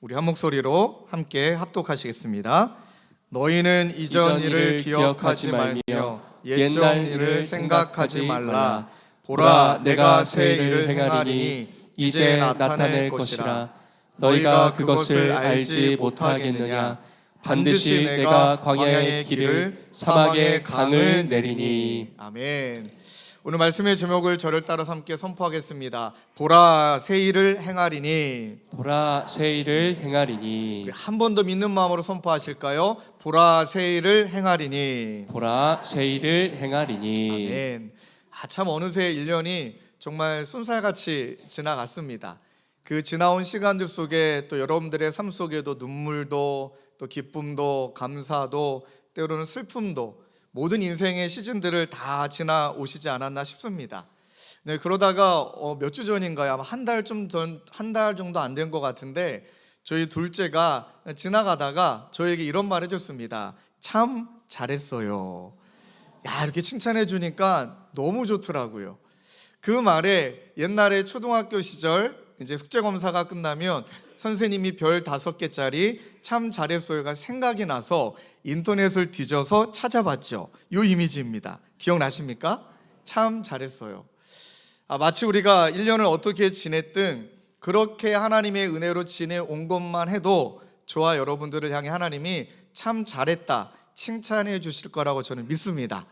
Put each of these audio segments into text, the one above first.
우리 한 목소리로 함께 합독하시겠습니다. 너희는 이전 일을 기억하지 말며 옛적 일을 생각하지 말라. 보라, 내가 새 일을 행하리니 이제 나타낼 것이라. 너희가 그것을 알지 못하겠느냐? 반드시 내가 광야의 길을 사막의 강을 내리니. 아멘. 오늘 말씀의 제목을 저를 따라서 함께 선포하겠습니다. 보라, 새 일을 행하리니. 보라, 새 일을 행하리니. 한 번 더 믿는 마음으로 선포하실까요? 보라, 새 일을 행하리니. 보라, 새 일을 행하리니. 아멘. 참 어느새 1년이 정말 순살같이 지나갔습니다. 그 지나온 시간들 속에 또 여러분들의 삶 속에도 눈물도 또 기쁨도 감사도 때로는 슬픔도 모든 인생의 시즌들을 다 지나오시지 않았나 싶습니다. 네, 그러다가 몇 주 전인가요? 아마 한 달 정도 안 된 것 같은데 저희 둘째가 지나가다가 저에게 이런 말 해줬습니다. 참 잘했어요. 야, 이렇게 칭찬해 주니까 너무 좋더라고요. 그 말에 옛날에 초등학교 시절 이제 숙제검사가 끝나면 선생님이 별 5개짜리 참 잘했어요가 생각이 나서 인터넷을 뒤져서 찾아봤죠. 이 이미지입니다. 기억나십니까? 참 잘했어요. 마치 우리가 1년을 어떻게 지냈든 그렇게 하나님의 은혜로 지내온 것만 해도 저와 여러분들을 향해 하나님이 참 잘했다 칭찬해 주실 거라고 저는 믿습니다.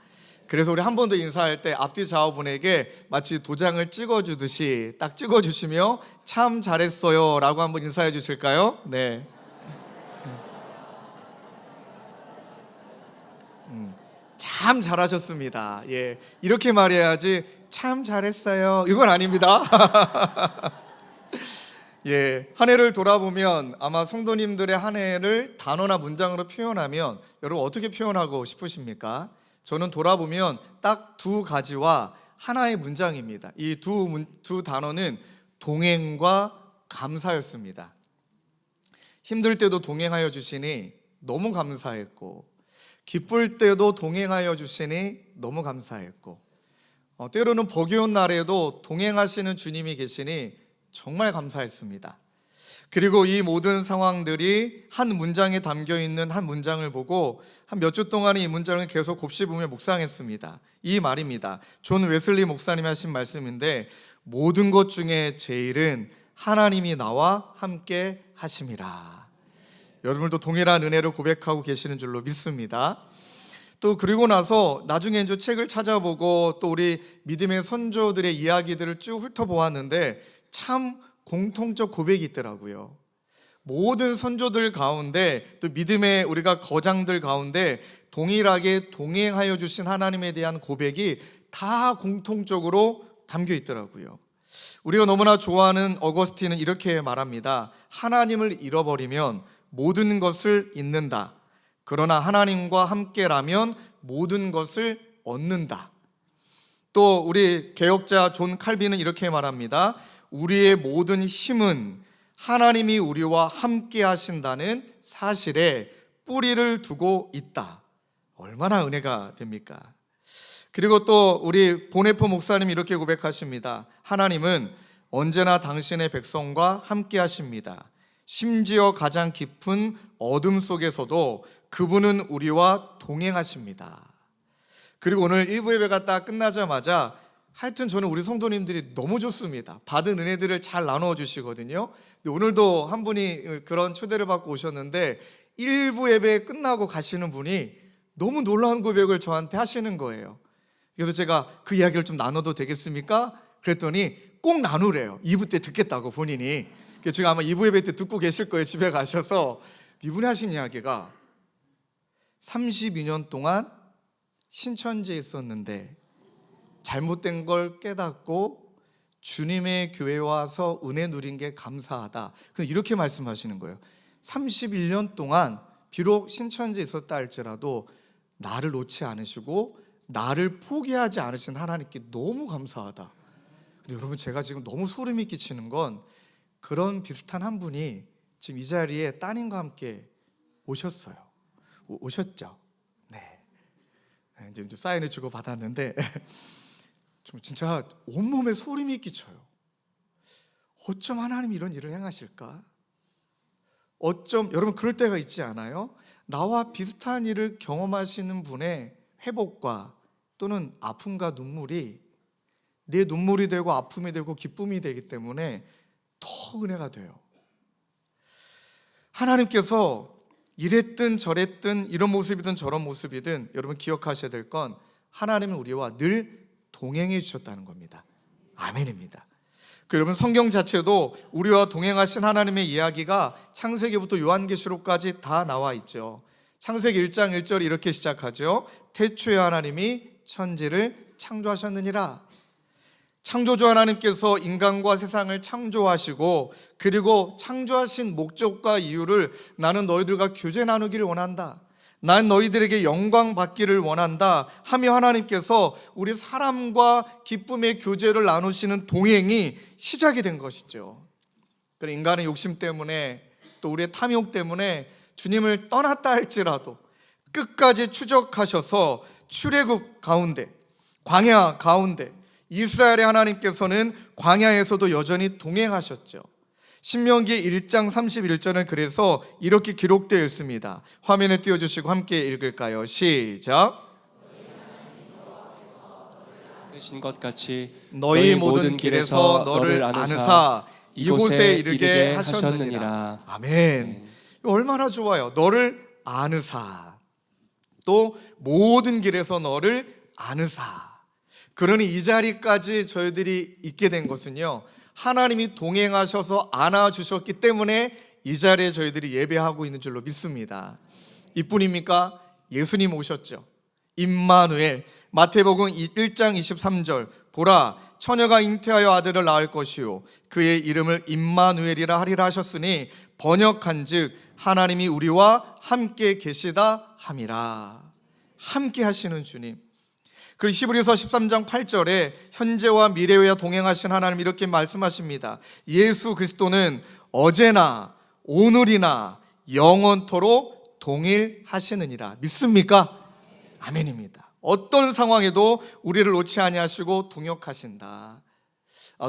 그래서 우리 한 번 더 인사할 때 앞뒤 좌우분에게 마치 도장을 찍어주듯이 딱 찍어주시며 참 잘했어요 라고 한번 인사해 주실까요? 네. 참 잘하셨습니다. 예, 이렇게 말해야지 참 잘했어요 이건 아닙니다. 예, 한 해를 돌아보면 아마 성도님들의 한 해를 단어나 문장으로 표현하면 여러분 어떻게 표현하고 싶으십니까? 저는 돌아보면 딱 2가지와 하나의 문장입니다. 이 두 단어는 동행과 감사였습니다. 힘들 때도 동행하여 주시니 너무 감사했고, 기쁠 때도 동행하여 주시니 너무 감사했고, 때로는 버거운 날에도 동행하시는 주님이 계시니 정말 감사했습니다. 그리고 이 모든 상황들이 한 문장에 담겨 있는 한 문장을 보고 한 몇 주 동안 이 문장을 계속 곱씹으며 묵상했습니다. 이 말입니다. 존 웨슬리 목사님이 하신 말씀인데, 모든 것 중에 제일은 하나님이 나와 함께 하심이라. 여러분들도 동일한 은혜를 고백하고 계시는 줄로 믿습니다. 또 그리고 나서 나중에 이제 책을 찾아보고 또 우리 믿음의 선조들의 이야기들을 쭉 훑어보았는데 참 공통적 고백이 있더라고요. 모든 선조들 가운데 또 믿음의 우리가 거장들 가운데 동일하게 동행하여 주신 하나님에 대한 고백이 다 공통적으로 담겨 있더라고요. 우리가 너무나 좋아하는 어거스틴은 이렇게 말합니다. 하나님을 잃어버리면 모든 것을 잃는다. 그러나 하나님과 함께라면 모든 것을 얻는다. 또 우리 개혁자 존 칼빈은 이렇게 말합니다. 우리의 모든 힘은 하나님이 우리와 함께 하신다는 사실에 뿌리를 두고 있다. 얼마나 은혜가 됩니까? 그리고 또 우리 보네포 목사님이 이렇게 고백하십니다. 하나님은 언제나 당신의 백성과 함께 하십니다. 심지어 가장 깊은 어둠 속에서도 그분은 우리와 동행하십니다. 그리고 오늘 1부 예배가 딱 끝나자마자 하여튼 저는 우리 성도님들이 너무 좋습니다. 받은 은혜들을 잘 나누어 주시거든요. 근데 오늘도 한 분이 그런 초대를 받고 오셨는데 1부 예배 끝나고 가시는 분이 너무 놀라운 고백을 저한테 하시는 거예요. 그래서 제가 그 이야기를 좀 나눠도 되겠습니까? 그랬더니 꼭 나누래요. 2부 때 듣겠다고 본인이. 지금 아마 2부 예배 때 듣고 계실 거예요. 집에 가셔서. 이분이 하신 이야기가 32년 동안 신천지에 있었는데 잘못된 걸 깨닫고 주님의 교회에 와서 은혜 누린 게 감사하다. 이렇게 말씀하시는 거예요. 31년 동안 비록 신천지에 있었다 할지라도 나를 놓지 않으시고 나를 포기하지 않으신 하나님께 너무 감사하다. 근데 여러분, 제가 지금 너무 소름이 끼치는 건 그런 비슷한 한 분이 지금 이 자리에 따님과 함께 오셨어요. 오셨죠? 네. 이제 사인을 주고 받았는데 좀 진짜 온몸에 소름이 끼쳐요. 어쩜 하나님이 이런 일을 행하실까? 어쩜 여러분 그럴 때가 있지 않아요? 나와 비슷한 일을 경험하시는 분의 회복과 또는 아픔과 눈물이 내 눈물이 되고 아픔이 되고 기쁨이 되기 때문에 더 은혜가 돼요. 하나님께서 이랬든 저랬든 이런 모습이든 저런 모습이든 여러분 기억하셔야 될 건 하나님은 우리와 늘 동행해 주셨다는 겁니다. 아멘입니다. 여러분 성경 자체도 우리와 동행하신 하나님의 이야기가 창세기부터 요한계시록까지 다 나와 있죠. 창세기 1장 1절이 이렇게 시작하죠. 태초에 하나님이 천지를 창조하셨느니라. 창조주 하나님께서 인간과 세상을 창조하시고 그리고 창조하신 목적과 이유를 나는 너희들과 교제 나누기를 원한다, 난 너희들에게 영광 받기를 원한다 하며 하나님께서 우리 사람과 기쁨의 교제를 나누시는 동행이 시작이 된 것이죠. 그리고 인간의 욕심 때문에 또 우리의 탐욕 때문에 주님을 떠났다 할지라도 끝까지 추적하셔서 출애굽 가운데, 광야 가운데 이스라엘의 하나님께서는 광야에서도 여전히 동행하셨죠. 신명기 1장 31절은 그래서 이렇게 기록되어 있습니다. 화면에 띄워주시고 함께 읽을까요? 시작. 신 것 같이 너희 모든 길에서 너를 아느사 이곳에 이르게 하셨느니라. 아멘. 얼마나 좋아요. 너를 아느사, 또 모든 길에서 너를 아느사. 그러니 이 자리까지 저희들이 있게 된 것은요, 하나님이 동행하셔서 안아주셨기 때문에 이 자리에 저희들이 예배하고 있는 줄로 믿습니다. 이뿐입니까? 예수님 오셨죠. 임마누엘. 마태복음 1장 23절 보라 처녀가 잉태하여 아들을 낳을 것이요 그의 이름을 임마누엘이라 하리라 하셨으니 번역한즉 하나님이 우리와 함께 계시다 함이라. 함께 하시는 주님. 그리고 히브리서 13장 8절에 현재와 미래와 동행하신 하나님 이렇게 말씀하십니다. 예수 그리스도는 어제나 오늘이나 영원토록 동일하시느니라. 믿습니까? 아멘입니다. 어떤 상황에도 우리를 놓지 아니하시고 동역하신다,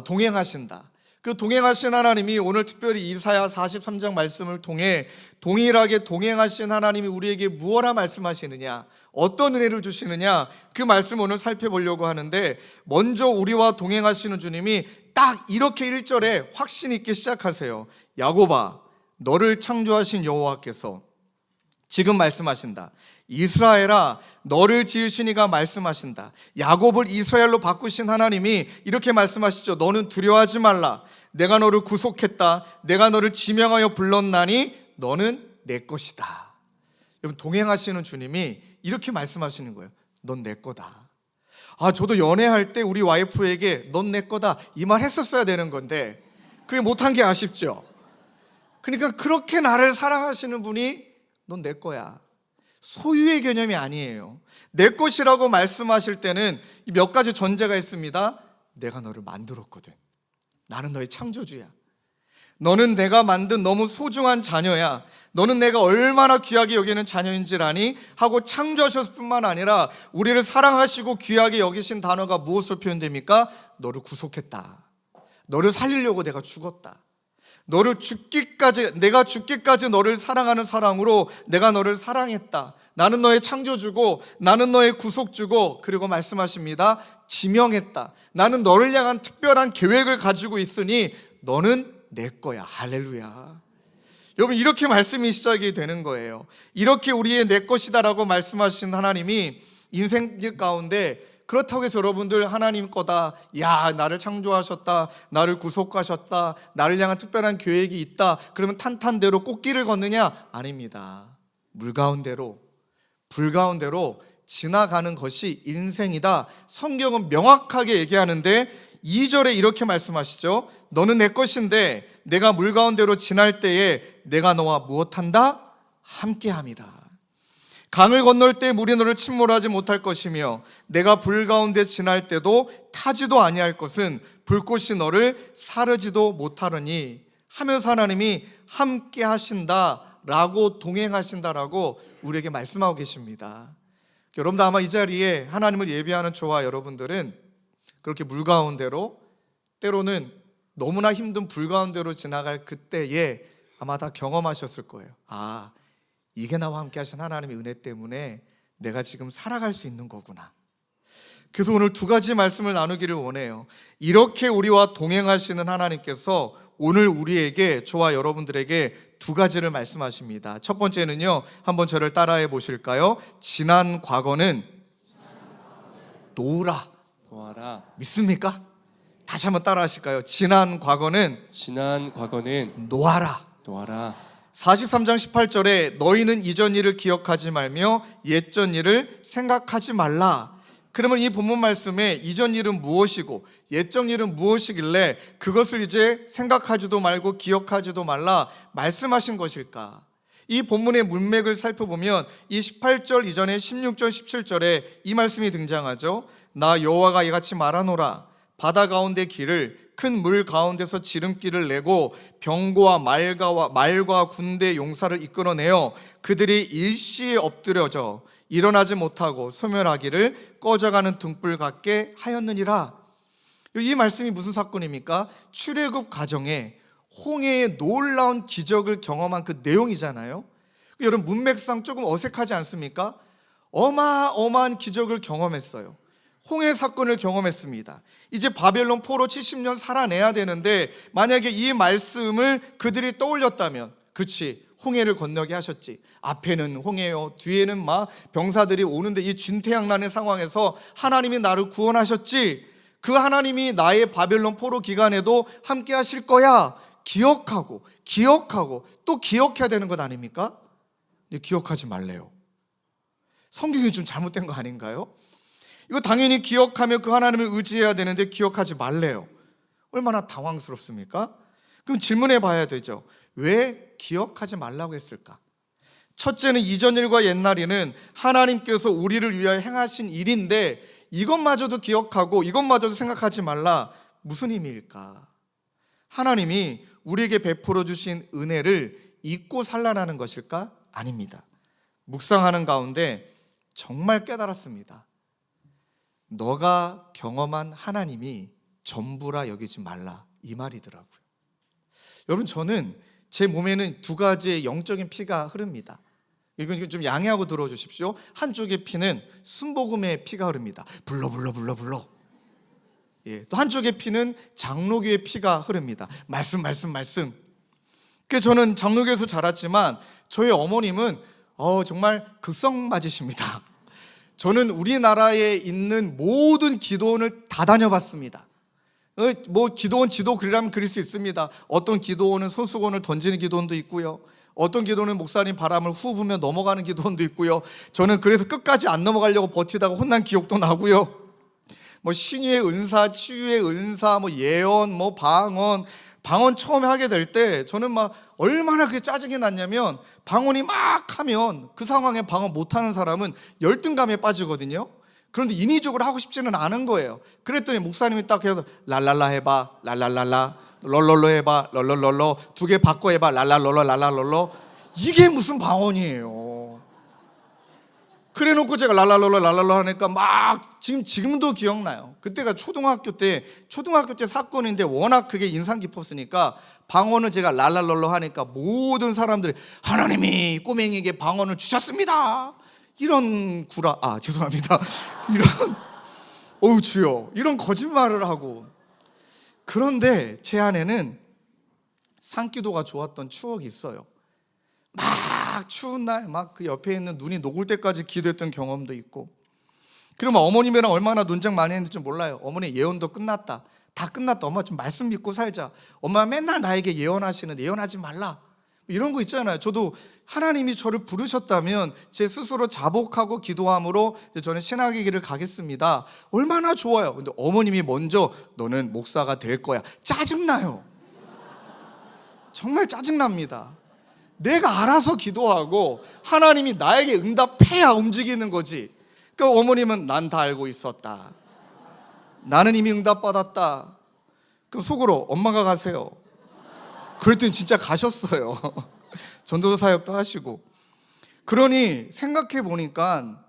동행하신다. 그 동행하신 하나님이 오늘 특별히 이사야 43장 말씀을 통해 동일하게 동행하신 하나님이 우리에게 무엇라 말씀하시느냐, 어떤 은혜를 주시느냐, 그 말씀 오늘 살펴보려고 하는데, 먼저 우리와 동행하시는 주님이 딱 이렇게 1절에 확신 있게 시작하세요. 야곱아 너를 창조하신 여호와께서 지금 말씀하신다. 이스라엘아 너를 지으신 이가 말씀하신다. 야곱을 이스라엘로 바꾸신 하나님이 이렇게 말씀하시죠. 너는 두려워하지 말라. 내가 너를 구속했다. 내가 너를 지명하여 불렀나니 너는 내 것이다. 여러분 동행하시는 주님이 이렇게 말씀하시는 거예요. 넌 내 거다. 저도 연애할 때 우리 와이프에게 넌 내 거다 이 말 했었어야 되는 건데 그게 못한 게 아쉽죠. 그러니까 그렇게 나를 사랑하시는 분이 넌 내 거야. 소유의 개념이 아니에요. 내 것이라고 말씀하실 때는 몇 가지 전제가 있습니다. 내가 너를 만들었거든. 나는 너의 창조주야. 너는 내가 만든 너무 소중한 자녀야. 너는 내가 얼마나 귀하게 여기는 자녀인지 아니? 하고 창조하셨을 뿐만 아니라 우리를 사랑하시고 귀하게 여기신 단어가 무엇으로 표현됩니까? 너를 구속했다. 너를 살리려고 내가 죽었다. 너를 죽기까지, 내가 죽기까지 너를 사랑하는 사랑으로 내가 너를 사랑했다. 나는 너의 창조주고 나는 너의 구속주고, 그리고 말씀하십니다. 지명했다. 나는 너를 향한 특별한 계획을 가지고 있으니 너는 내 거야. 할렐루야. 여러분 이렇게 말씀이 시작이 되는 거예요. 이렇게 우리의 내 것이다라고 말씀하신 하나님이 인생길 가운데, 그렇다고 해서 여러분들 하나님 거다, 야 나를 창조하셨다, 나를 구속하셨다, 나를 향한 특별한 계획이 있다, 그러면 탄탄대로 꽃길을 걷느냐? 아닙니다. 물 가운데로, 불 가운데로 지나가는 것이 인생이다. 성경은 명확하게 얘기하는데 2절에 이렇게 말씀하시죠. 너는 내 것인데 내가 물 가운데로 지날 때에 내가 너와 무엇한다? 함께함이라. 강을 건널 때 물이 너를 침몰하지 못할 것이며 내가 불 가운데 지날 때도 타지도 아니할 것은 불꽃이 너를 사르지도 못하느니 하면서 하나님이 함께 하신다라고, 동행하신다라고 우리에게 말씀하고 계십니다. 여러분도 아마 이 자리에 하나님을 예배하는 저와 여러분들은 그렇게 물 가운데로, 때로는 너무나 힘든 불 가운데로 지나갈 그때에 아마 다 경험하셨을 거예요. 아, 이게 나와 함께 하신 하나님의 은혜 때문에 내가 지금 살아갈 수 있는 거구나. 그래서 오늘 두 가지 말씀을 나누기를 원해요. 이렇게 우리와 동행하시는 하나님께서 오늘 우리에게, 저와 여러분들에게 두 가지를 말씀하십니다. 첫 번째는요, 한번 저를 따라해 보실까요? 지난 과거는 놓으라. 놓아라. 믿습니까? 다시 한번 따라 하실까요? 지난 과거는 놓아라. 놓아라. 43장 18절에 너희는 이전 일을 기억하지 말며 옛전 일을 생각하지 말라. 그러면 이 본문 말씀에 이전 일은 무엇이고 옛전 일은 무엇이길래 그것을 이제 생각하지도 말고 기억하지도 말라 말씀하신 것일까? 이 본문의 문맥을 살펴보면 이 18절 이전에 16절 17절에 이 말씀이 등장하죠. 나 여호와가 이같이 말하노라. 바다 가운데 길을 큰 물 가운데서 지름길을 내고 병거와 말과 군대 용사를 이끌어내어 그들이 일시에 엎드려져 일어나지 못하고 소멸하기를 꺼져가는 등불 같게 하였느니라. 이 말씀이 무슨 사건입니까? 출애굽 과정에 홍해의 놀라운 기적을 경험한 그 내용이잖아요. 여러분 문맥상 조금 어색하지 않습니까? 어마어마한 기적을 경험했어요. 홍해 사건을 경험했습니다. 이제 바벨론 포로 70년 살아내야 되는데 만약에 이 말씀을 그들이 떠올렸다면, 그치, 홍해를 건너게 하셨지. 앞에는 홍해요, 뒤에는 막 병사들이 오는데 이 진퇴양난의 상황에서 하나님이 나를 구원하셨지. 그 하나님이 나의 바벨론 포로 기간에도 함께 하실 거야. 기억하고 또 기억해야 되는 것 아닙니까? 근데 기억하지 말래요. 성경이 좀 잘못된 거 아닌가요? 이거 당연히 기억하며 그 하나님을 의지해야 되는데 기억하지 말래요. 얼마나 당황스럽습니까? 그럼 질문해 봐야 되죠. 왜 기억하지 말라고 했을까? 첫째는 이전 일과 옛날 일은 하나님께서 우리를 위하여 행하신 일인데 이것마저도 기억하고 이것마저도 생각하지 말라. 무슨 의미일까? 하나님이 우리에게 베풀어 주신 은혜를 잊고 살라는 것일까? 아닙니다. 묵상하는 가운데 정말 깨달았습니다. 너가 경험한 하나님이 전부라 여기지 말라, 이 말이더라고요. 여러분, 저는 제 몸에는 두 가지의 영적인 피가 흐릅니다. 이건 좀 양해하고 들어주십시오. 한쪽의 피는 순복음의 피가 흐릅니다. 불러. 예, 또 한쪽의 피는 장로교의 피가 흐릅니다. 말씀. 그래서 저는 장로교에서 자랐지만 저희 어머님은 정말 극성 맞으십니다. 저는 우리나라에 있는 모든 기도원을 다 다녀봤습니다. 뭐 기도원 지도 그리라면 그릴 수 있습니다. 어떤 기도원은 손수건을 던지는 기도원도 있고요. 어떤 기도원은 목사님 바람을 후 불면 넘어가는 기도원도 있고요. 저는 그래서 끝까지 안 넘어가려고 버티다가 혼난 기억도 나고요. 뭐 신유의 은사, 치유의 은사, 뭐 예언, 뭐 방언 처음에 하게 될 때 저는 막 얼마나 그게 짜증이 났냐면 방언이 막 하면 그 상황에 방언 못하는 사람은 열등감에 빠지거든요. 그런데 인위적으로 하고 싶지는 않은 거예요. 그랬더니 목사님이 딱 해서 랄랄라 해봐, 랄랄랄라, 럴럴러 해봐, 럴럴럴러, 두 개 바꿔 해봐, 랄랄럴러, 랄랄럴러. 이게 무슨 방언이에요. 그래놓고 제가 랄랄럴러, 랄랄러 하니까 막 지금도 기억나요. 그때가 초등학교 때 사건인데 워낙 그게 인상 깊었으니까 방언을 제가 랄랄럴러 하니까 모든 사람들이 하나님이 꼬맹이에게 방언을 주셨습니다. 이런 죄송합니다. 이런 주여, 이런 거짓말을 하고. 그런데 제 안에는 산기도가 좋았던 추억이 있어요. 막 추운 날 막 그 옆에 있는 눈이 녹을 때까지 기도했던 경험도 있고. 그러면 어머님이랑 얼마나 논쟁 많이 했는지 몰라요. 어머니 예언도 끝났다. 다 끝났다. 엄마 좀 말씀 믿고 살자. 엄마 맨날 나에게 예언하시는데 예언하지 말라. 이런 거 있잖아요. 저도 하나님이 저를 부르셨다면 제 스스로 자복하고 기도함으로 저는 신학의 길을 가겠습니다. 얼마나 좋아요. 근데 어머님이 먼저 너는 목사가 될 거야. 짜증나요. 정말 짜증납니다. 내가 알아서 기도하고 하나님이 나에게 응답해야 움직이는 거지. 그러니까 어머님은 난 다 알고 있었다. 나는 이미 응답받았다. 그럼 속으로 엄마가 가세요. 그랬더니 진짜 가셨어요. 전도서 사역도 하시고. 그러니 생각해 보니까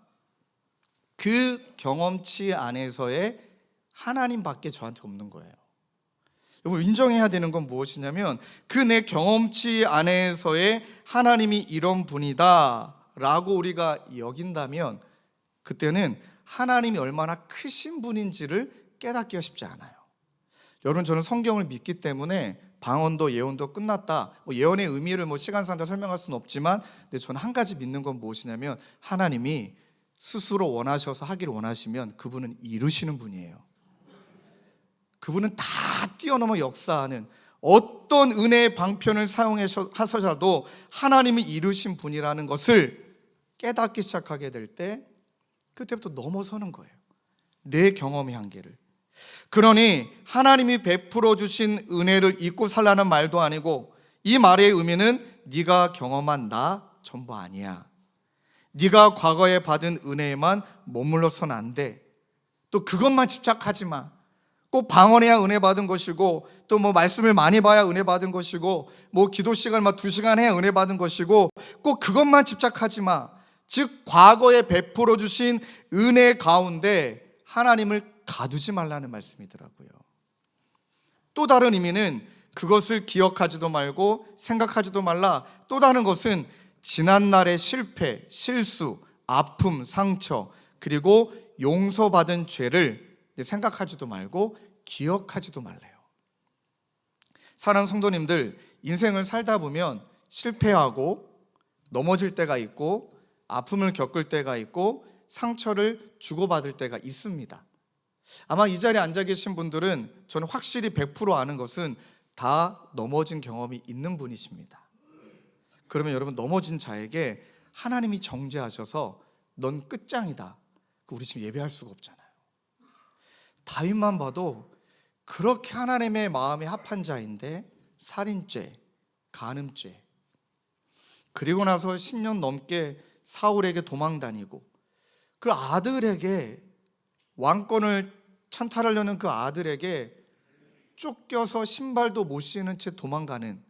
그 경험치 안에서의 하나님밖에 저한테 없는 거예요. 여러분, 인정해야 되는 건 무엇이냐면 그 내 경험치 안에서의 하나님이 이런 분이다 라고 우리가 여긴다면 그때는 하나님이 얼마나 크신 분인지를 깨닫기가 쉽지 않아요. 여러분, 저는 성경을 믿기 때문에 방언도 예언도 끝났다, 예언의 의미를 시간상 다 설명할 수는 없지만, 근데 저는 한 가지 믿는 건 무엇이냐면 하나님이 스스로 원하셔서 하기를 원하시면 그분은 이루시는 분이에요. 그분은 다 뛰어넘어 역사하는, 어떤 은혜의 방편을 사용하셔서라도 하나님이 이루신 분이라는 것을 깨닫기 시작하게 될 때 그때부터 넘어서는 거예요, 내 경험의 한계를. 그러니 하나님이 베풀어 주신 은혜를 잊고 살라는 말도 아니고, 이 말의 의미는 네가 경험한 나 전부 아니야, 네가 과거에 받은 은혜에만 머물러서는 안 돼, 또 그것만 집착하지 마. 꼭 방언해야 은혜 받은 것이고, 또 말씀을 많이 봐야 은혜 받은 것이고, 기도 시간 2시간 해야 은혜 받은 것이고, 꼭 그것만 집착하지 마. 즉 과거에 베풀어 주신 은혜 가운데 하나님을 가두지 말라는 말씀이더라고요. 또 다른 의미는 그것을 기억하지도 말고 생각하지도 말라. 또 다른 것은 지난날의 실패, 실수, 아픔, 상처, 그리고 용서받은 죄를 생각하지도 말고 기억하지도 말래요. 사랑하는 성도님들, 인생을 살다 보면 실패하고 넘어질 때가 있고, 아픔을 겪을 때가 있고, 상처를 주고받을 때가 있습니다. 아마 이 자리에 앉아 계신 분들은 저는 확실히 100% 아는 것은 다 넘어진 경험이 있는 분이십니다. 그러면 여러분, 넘어진 자에게 하나님이 정죄하셔서 넌 끝장이다, 우리 지금 예배할 수가 없잖아요. 다윗만 봐도 그렇게 하나님의 마음에 합한 자인데 살인죄, 간음죄, 그리고 나서 10년 넘게 사울에게 도망다니고, 그 아들에게, 왕권을 찬탈하려는 그 아들에게 쫓겨서 신발도 못 신은 채 도망가는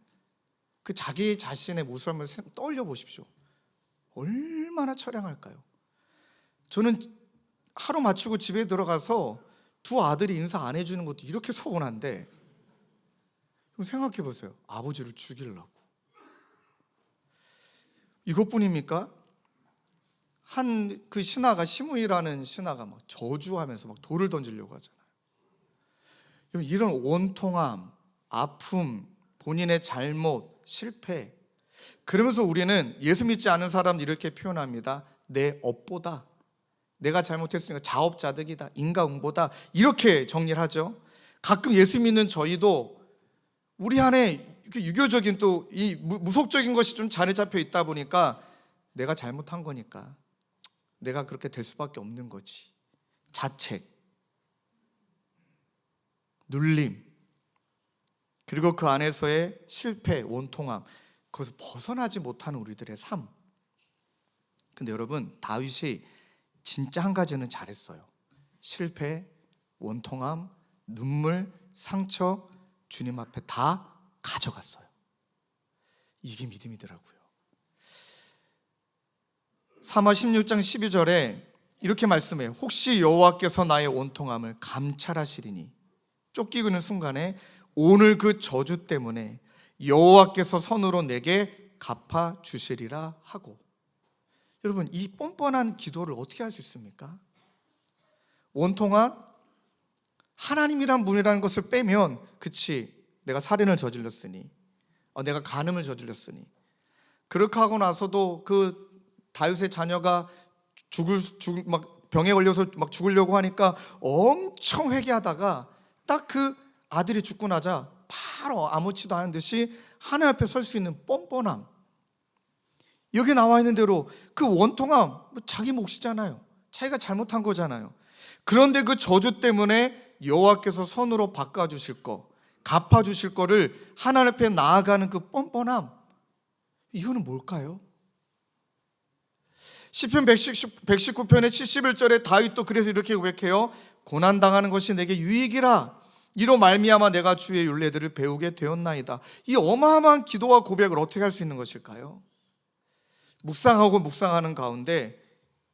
그 자기 자신의 모습을 떠올려 보십시오. 얼마나 처량할까요? 저는 하루 마치고 집에 들어가서 두 아들이 인사 안 해주는 것도 이렇게 서운한데, 생각해 보세요. 아버지를 죽이려고. 이것뿐입니까? 한 그 신하가, 시므이라는 신하가 저주하면서 돌을 던지려고 하잖아요. 이런 원통함, 아픔, 본인의 잘못, 실패, 그러면서 우리는 예수 믿지 않은 사람 이렇게 표현합니다. 내 업보다, 내가 잘못했으니까 자업자득이다, 인과응보다, 이렇게 정리를 하죠. 가끔 예수 믿는 저희도 우리 안에 유교적인 또 이 무속적인 것이 좀 자리 잡혀 있다 보니까 내가 잘못한 거니까 내가 그렇게 될 수밖에 없는 거지, 자책, 눌림, 그리고 그 안에서의 실패, 원통함, 그것을 벗어나지 못하는 우리들의 삶. 근데 여러분, 다윗이 진짜 한 가지는 잘했어요. 실패, 원통함, 눈물, 상처 주님 앞에 다 가져갔어요. 이게 믿음이더라고요. 사마 16장 12절에 이렇게 말씀해요. 혹시 여호와께서 나의 원통함을 감찰하시리니, 쫓기는 순간에 오늘 그 저주 때문에 여호와께서 선으로 내게 갚아 주시리라 하고. 여러분, 이 뻔뻔한 기도를 어떻게 할 수 있습니까? 원통함, 하나님이란 분이라는 것을 빼면, 그치, 내가 살인을 저질렀으니, 내가 간음을 저질렀으니, 그렇게 하고 나서도 그 다윗의 자녀가 병에 걸려서 죽으려고 하니까 엄청 회개하다가 딱 그 아들이 죽고 나자 바로 아무렇지도 않은 듯이 하나님 앞에 설 수 있는 뻔뻔함. 여기 나와 있는 대로 그 원통함, 자기 몫이잖아요. 자기가 잘못한 거잖아요. 그런데 그 저주 때문에 여호와께서 선으로 바꿔주실 거, 갚아주실 거를 하나님 앞에 나아가는 그 뻔뻔함, 이거는 뭘까요? 시편 119편의 71절에 다윗도 그래서 이렇게 고백해요. 고난당하는 것이 내게 유익이라, 이로 말미암아 내가 주의 율례들을 배우게 되었나이다. 이 어마어마한 기도와 고백을 어떻게 할 수 있는 것일까요? 묵상하고 묵상하는 가운데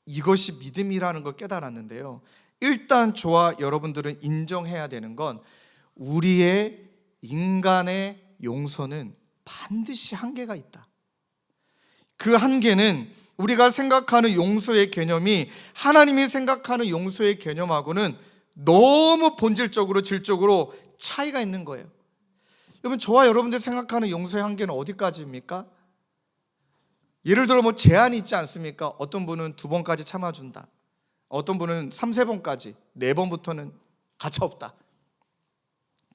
이것이 믿음이라는 걸 깨달았는데요. 일단 저와 여러분들은 인정해야 되는 건 우리의 인간의 용서는 반드시 한계가 있다. 그 한계는 우리가 생각하는 용서의 개념이 하나님이 생각하는 용서의 개념하고는 너무 본질적으로 질적으로 차이가 있는 거예요. 여러분, 저와 여러분들 생각하는 용서의 한계는 어디까지입니까? 예를 들어 제한이 있지 않습니까? 어떤 분은 2번까지 참아준다. 어떤 분은 3-4번까지, 4번부터는 가차없다.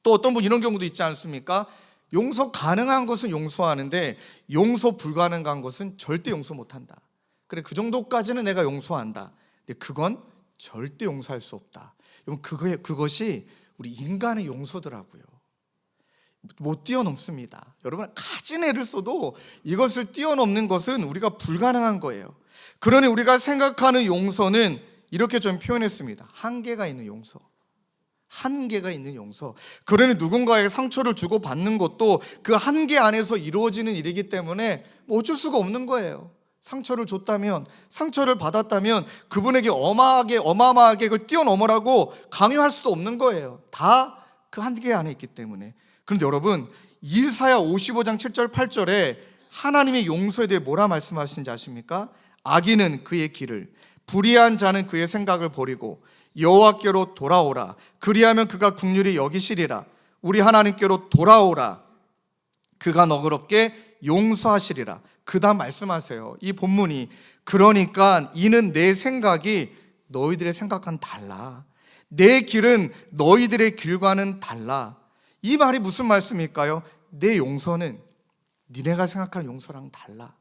또 어떤 분 이런 경우도 있지 않습니까? 용서 가능한 것은 용서하는데 용서 불가능한 것은 절대 용서 못한다. 그래, 그 정도까지는 내가 용서한다. 근데 그건 절대 용서할 수 없다. 여러분, 그것이 우리 인간의 용서더라고요. 못 뛰어넘습니다. 여러분, 가진 애를 써도 이것을 뛰어넘는 것은 우리가 불가능한 거예요. 그러니 우리가 생각하는 용서는 이렇게 좀 표현했습니다. 한계가 있는 용서. 한계가 있는 용서. 그러니 누군가에게 상처를 주고 받는 것도 그 한계 안에서 이루어지는 일이기 때문에 어쩔 수가 없는 거예요. 상처를 줬다면, 상처를 받았다면 그분에게 어마어마하게 그걸 뛰어넘으라고 강요할 수도 없는 거예요. 다 그 한계 안에 있기 때문에. 그런데 여러분, 이사야 55장 7절 8절에 하나님의 용서에 대해 뭐라 말씀하시는지 아십니까? 악인은 그의 길을, 불의한 자는 그의 생각을 버리고 여호와께로 돌아오라. 그리하면 그가 긍휼히 여기시리라. 우리 하나님께로 돌아오라. 그가 너그럽게 용서하시리라. 그다음 말씀하세요. 이 본문이, 그러니까 이는 내 생각이 너희들의 생각과는 달라. 내 길은 너희들의 길과는 달라. 이 말이 무슨 말씀일까요? 내 용서는 니네가 생각하는 용서랑 달라.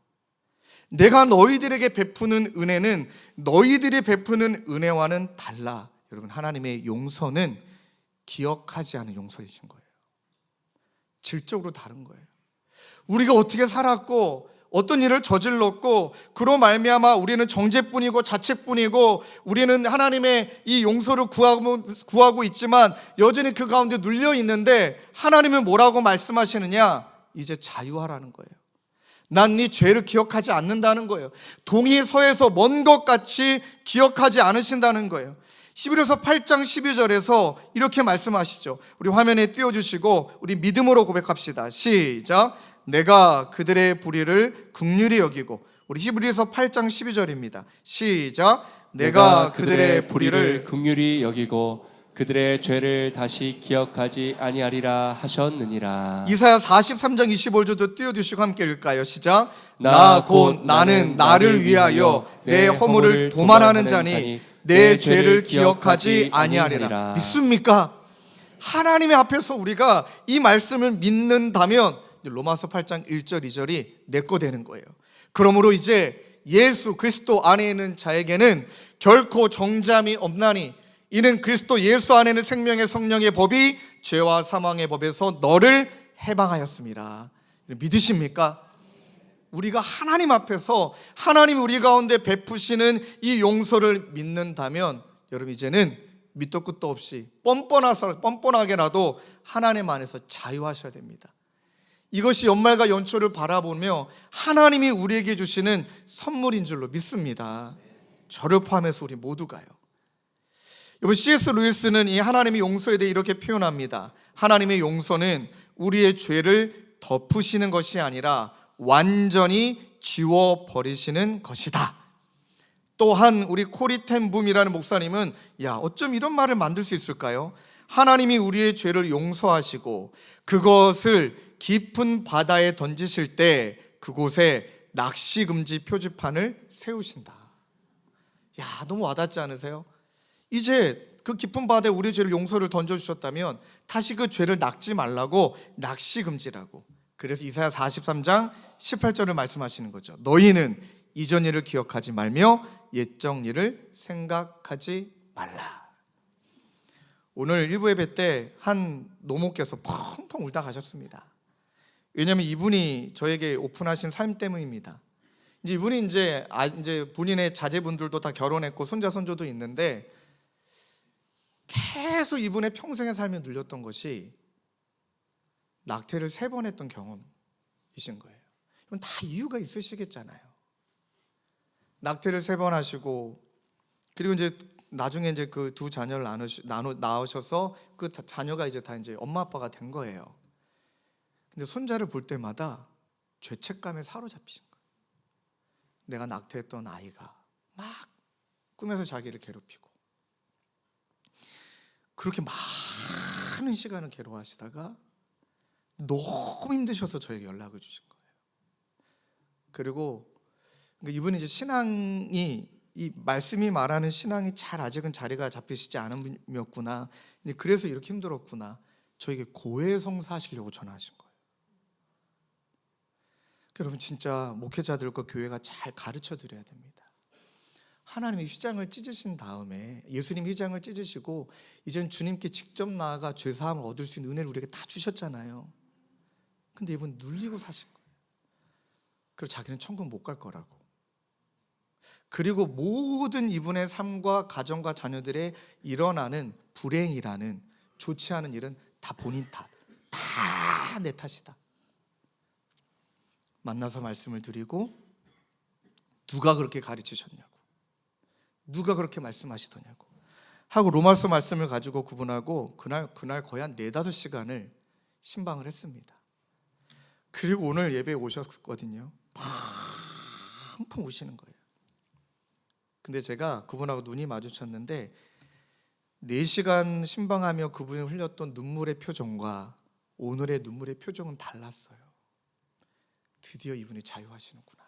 내가 너희들에게 베푸는 은혜는 너희들이 베푸는 은혜와는 달라. 여러분, 하나님의 용서는 기억하지 않은 용서이신 거예요. 질적으로 다른 거예요. 우리가 어떻게 살았고 어떤 일을 저질렀고 그로 말미암아 우리는 정죄뿐이고 자책뿐이고 우리는 하나님의 이 용서를 구하고 있지만 여전히 그 가운데 눌려 있는데 하나님은 뭐라고 말씀하시느냐? 이제 자유하라는 거예요. 난 네 죄를 기억하지 않는다는 거예요. 동이 서에서 먼 것 같이 기억하지 않으신다는 거예요. 히브리서 8장 12절에서 이렇게 말씀하시죠. 우리 화면에 띄워주시고 우리 믿음으로 고백합시다. 시작. 내가 그들의 불의를 긍휼히 여기고. 우리 히브리서 8장 12절입니다. 시작. 내가 그들의 불의를 긍휼히 여기고 그들의 죄를 다시 기억하지 아니하리라 하셨느니라. 이사야 43장 25절도 띄워주시고 함께 읽을까요? 시작. 나 곧 나는 나를 위하여 내 허물을 도말하는 자니 내 죄를 기억하지 아니하리라. 믿습니까? 하나님의 앞에서 우리가 이 말씀을 믿는다면 로마서 8장 1절 2절이 내 거 되는 거예요. 그러므로 이제 예수 그리스도 안에 있는 자에게는 결코 정죄함이 없나니 이는 그리스도 예수 안에는 생명의 성령의 법이 죄와 사망의 법에서 너를 해방하였습니다. 믿으십니까? 우리가 하나님 앞에서 하나님 우리 가운데 베푸시는 이 용서를 믿는다면 여러분, 이제는 밑도 끝도 없이 뻔뻔하게라도 하나님 안에서 자유하셔야 됩니다. 이것이 연말과 연초를 바라보며 하나님이 우리에게 주시는 선물인 줄로 믿습니다. 저를 포함해서 우리 모두가요. 여러분, C.S. 루이스는 이 하나님의 용서에 대해 이렇게 표현합니다. 하나님의 용서는 우리의 죄를 덮으시는 것이 아니라 완전히 지워버리시는 것이다. 또한 우리 코리 텐 붐이라는 목사님은 어쩜 이런 말을 만들 수 있을까요? 하나님이 우리의 죄를 용서하시고 그것을 깊은 바다에 던지실 때 그곳에 낚시금지 표지판을 세우신다. 너무 와닿지 않으세요? 이제 그 깊은 바다에 우리의 죄를 용서를 던져주셨다면 다시 그 죄를 낚지 말라고 낚시금지라고. 그래서 이사야 43장 18절을 말씀하시는 거죠. 너희는 이전 일을 기억하지 말며 옛적 일을 생각하지 말라. 오늘 일부 예배 때 한 노모께서 펑펑 울다 가셨습니다. 왜냐하면 이분이 저에게 오픈하신 삶 때문입니다. 이제 이분이 이제 본인의 자제분들도 다 결혼했고 손자 손조도 있는데 계속 이분의 평생의 삶에 눌렸던 것이 낙태를 3번 했던 경험이신 거예요. 이건 다 이유가 있으시겠잖아요. 낙태를 3번 하시고 그리고 이제 나중에 이제 그 2 자녀를 낳으셔서 그 자녀가 이제 다 이제 엄마 아빠가 된 거예요. 근데 손자를 볼 때마다 죄책감에 사로잡히신 거예요. 내가 낙태했던 아이가 막 꿈에서 자기를 괴롭히고, 그렇게 많은 시간을 괴로워하시다가 너무 힘드셔서 저에게 연락을 주신 거예요. 그리고 이분이 이제 신앙이, 이 말씀이 말하는 신앙이 잘 아직은 자리가 잡히시지 않은 분이었구나, 그래서 이렇게 힘들었구나, 저에게 고해성사하시려고 전화하신 거예요. 여러분, 진짜 목회자들과 교회가 잘 가르쳐 드려야 됩니다. 하나님이 휘장을 찢으신 다음에, 예수님이 휘장을 찢으시고 이젠 주님께 직접 나아가 죄사함을 얻을 수 있는 은혜를 우리에게 다 주셨잖아요. 근데 이분 눌리고 사신 거예요. 그리고 자기는 천국 못 갈 거라고. 그리고 모든 이분의 삶과 가정과 자녀들의 일어나는 불행이라는, 좋지 않은 일은 다 본인 탓, 다 내 탓이다. 만나서 말씀을 드리고, 누가 그렇게 가르치셨냐고, 누가 그렇게 말씀하시더냐고 하고 로마서 말씀을 가지고 구분하고 그날 거의 한 4-5시간을 신방을 했습니다. 그리고 오늘 예배에 오셨거든요. 펑펑 우시는 거예요. 근데 제가 그분하고 눈이 마주쳤는데 4시간 신방하며 그분이 흘렸던 눈물의 표정과 오늘의 눈물의 표정은 달랐어요. 드디어 이분이 자유하시는구나.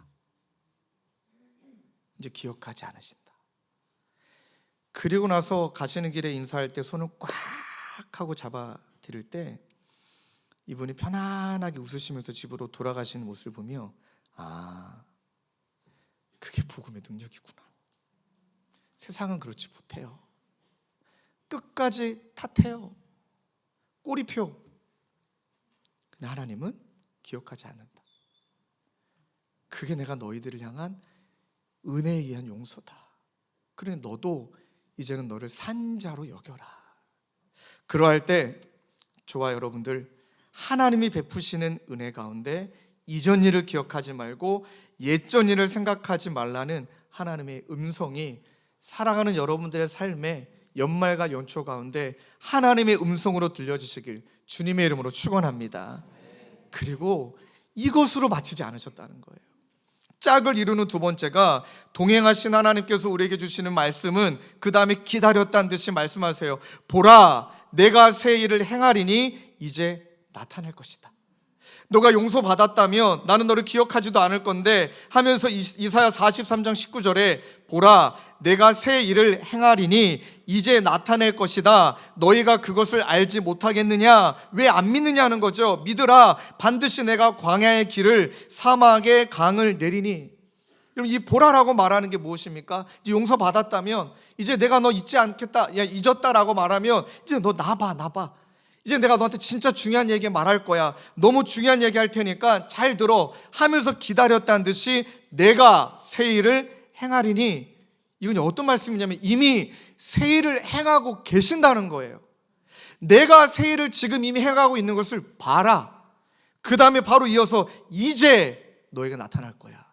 이제 기억하지 않으신다. 그리고 나서 가시는 길에 인사할 때 손을 꽉 하고 잡아 드릴 때 이분이 편안하게 웃으시면서 집으로 돌아가시는 모습을 보며, 아, 그게 복음의 능력이구나. 세상은 그렇지 못해요. 끝까지 탓해요. 꼬리표. 근데 하나님은 기억하지 않는다. 그게 내가 너희들을 향한 은혜에 의한 용서다. 그래, 너도 이제는 너를 산자로 여겨라. 그러할 때 저와 여러분들, 하나님이 베푸시는 은혜 가운데 이전 일을 기억하지 말고 옛전 일을 생각하지 말라는 하나님의 음성이 살아가는 여러분들의 삶에 연말과 연초 가운데 하나님의 음성으로 들려지시길 주님의 이름으로 축원합니다. 그리고 이것으로 마치지 않으셨다는 거예요. 짝을 이루는 두 번째가, 동행하신 하나님께서 우리에게 주시는 말씀은 그 다음에 기다렸다는 듯이 말씀하세요. 보라, 내가 새 일을 행하리니 이제 나타낼 것이다. 너가 용서받았다면 나는 너를 기억하지도 않을 건데 하면서 이사야 43장 19절에 보라, 내가 새 일을 행하리니 이제 나타낼 것이다. 너희가 그것을 알지 못하겠느냐? 왜 안 믿느냐는 거죠. 믿으라, 반드시 내가 광야의 길을 사막의 강을 내리니. 그럼 이 보라라고 말하는 게 무엇입니까? 이제 용서받았다면 이제 내가 너 잊지 않겠다, 야, 잊었다라고 말하면 이제 너 나봐. 이제 내가 너한테 진짜 중요한 얘기 말할 거야. 너무 중요한 얘기 할 테니까 잘 들어 하면서 기다렸다는 듯이 내가 새 일을 행하리니, 이건 어떤 말씀이냐면 이미 새 일을 행하고 계신다는 거예요. 내가 새 일을 지금 이미 행하고 있는 것을 봐라. 그 다음에 바로 이어서 이제 너희가 나타날 거야.